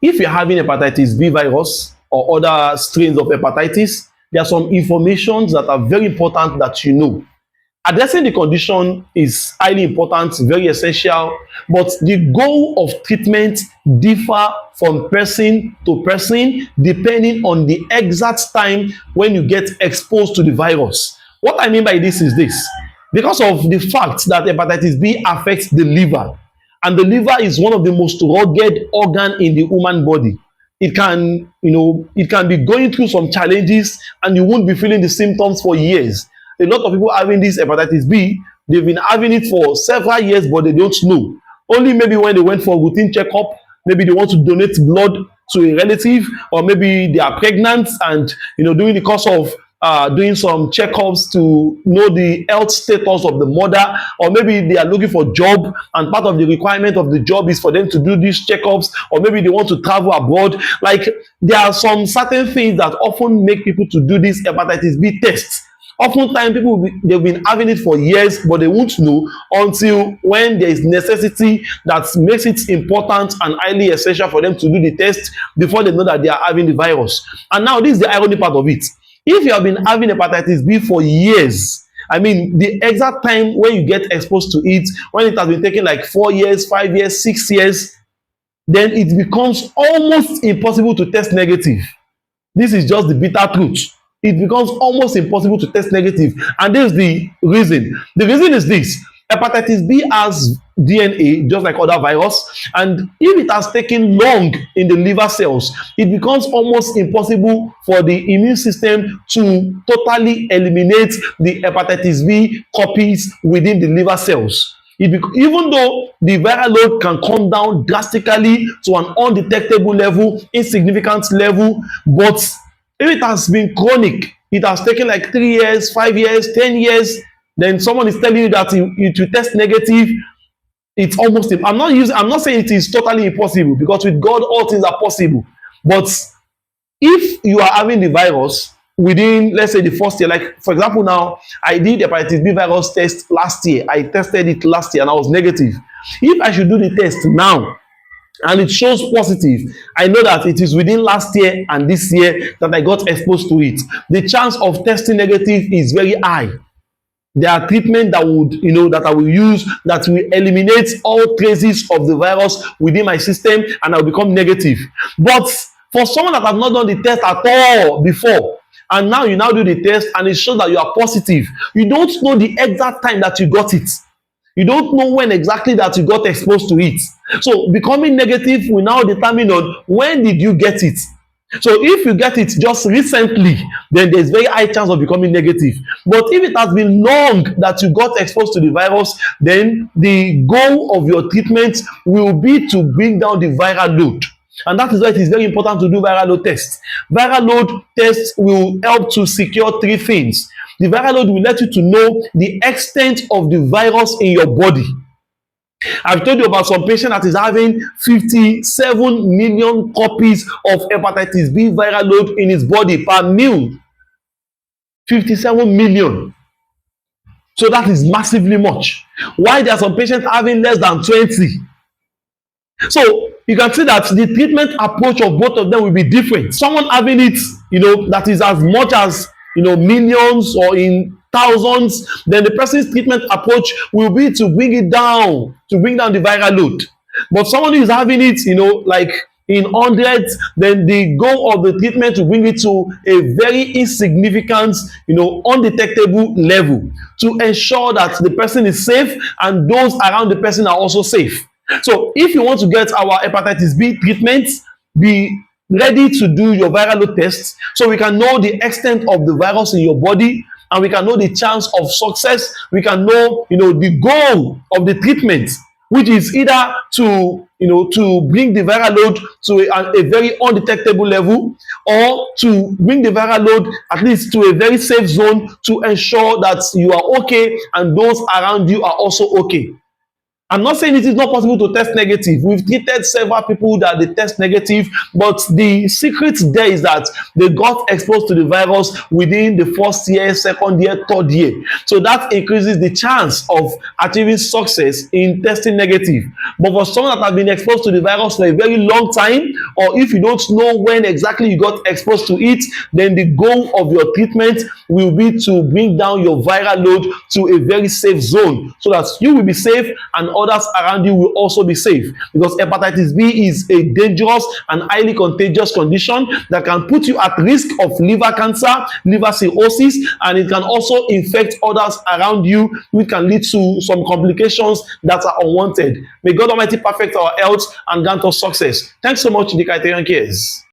if you're having hepatitis B virus or other strains of hepatitis, there are some information that are very important that you know. Addressing the condition is highly important, very essential, but the goal of treatment differ from person to person depending on the exact time when you get exposed to the virus. What I mean by this is this: because of the fact that hepatitis B affects the liver, and the liver is one of the most rugged organ in the human body. It can, it can be going through some challenges and you won't be feeling the symptoms for years. A lot of people having this hepatitis B, they've been having it for several years, but they don't know. Only maybe when they went for a routine checkup, maybe they want to donate blood to a relative, or maybe they are pregnant and, during the course of doing some checkups to know the health status of the mother, or maybe they are looking for a job and part of the requirement of the job is for them to do these checkups, or maybe they want to travel abroad. Like, there are some certain things that often make people to do this hepatitis B test. Oftentimes, they've been having it for years, but they won't know until when there is necessity that makes it important and highly essential for them to do the test before they know that they are having the virus. And now, this is the irony part of it. If you have been having hepatitis B for years, I mean, the exact time when you get exposed to it, when it has been taking like 4 years, 5 years, 6 years, then it becomes almost impossible to test negative. This is just the bitter truth. It becomes almost impossible to test negative. And this is the reason. The reason is this: hepatitis B has DNA just like other virus, and if it has taken long in the liver cells, it becomes almost impossible for the immune system to totally eliminate the hepatitis B copies within the liver cells. Even though the viral load can come down drastically to an undetectable level, insignificant level, but if it has been chronic, it has taken like 3 years, 5 years, 10 years, then someone is telling you that you test negative. It's almost, I'm not saying it is totally impossible, because with God all things are possible. But if you are having the virus within, let's say, the first year, like for example, now I did hepatitis B virus test last year. I tested it last year and I was negative. If I should do the test now and it shows positive, I know that it is within last year and this year that I got exposed to it. The chance of testing negative is very high. There are treatments that that I will use that will eliminate all traces of the virus within my system, and I will become negative. But for someone that has not done the test at all before, and now you do the test and it shows that you are positive, you don't know the exact time that you got it. You don't know when exactly that you got exposed to it. So becoming negative will now determine on when did you get it. So if you get it just recently, then there's very high chance of becoming negative. But if it has been long that you got exposed to the virus, then the goal of your treatment will be to bring down the viral load. And that is why it is very important to do viral load tests. Viral load tests will help to secure 3 things. The viral load will let you to know the extent of the virus in your body. I've told you about some patient that is having 57 million copies of hepatitis B viral load in his body per mil. 57 million. So that is massively much. Why there are some patients having less than 20? So you can see that the treatment approach of both of them will be different. Someone having it, that is as much as, millions or in thousands, then the person's treatment approach will be to bring it down, to bring down the viral load. But someone who is having it, like in hundreds, then the goal of the treatment will bring it to a very insignificant, undetectable level to ensure that the person is safe and those around the person are also safe. So if you want to get our hepatitis B treatment, be ready to do your viral load tests so we can know the extent of the virus in your body, and we can know the chance of success. We can know, the goal of the treatment, which is either to, to bring the viral load to a very undetectable level, or to bring the viral load at least to a very safe zone to ensure that you are okay and those around you are also okay. I'm not saying it is not possible to test negative. We've treated several people that they test negative, but the secret there is that they got exposed to the virus within the first year, second year, third year. So that increases the chance of achieving success in testing negative. But for someone that has been exposed to the virus for a very long time, or if you don't know when exactly you got exposed to it, then the goal of your treatment will be to bring down your viral load to a very safe zone so that you will be safe and others around you will also be safe, because hepatitis B is a dangerous and highly contagious condition that can put you at risk of liver cancer, liver cirrhosis, and it can also infect others around you, which can lead to some complications that are unwanted. May God Almighty perfect our health and grant us success. Thanks so much, the Criterion Cares.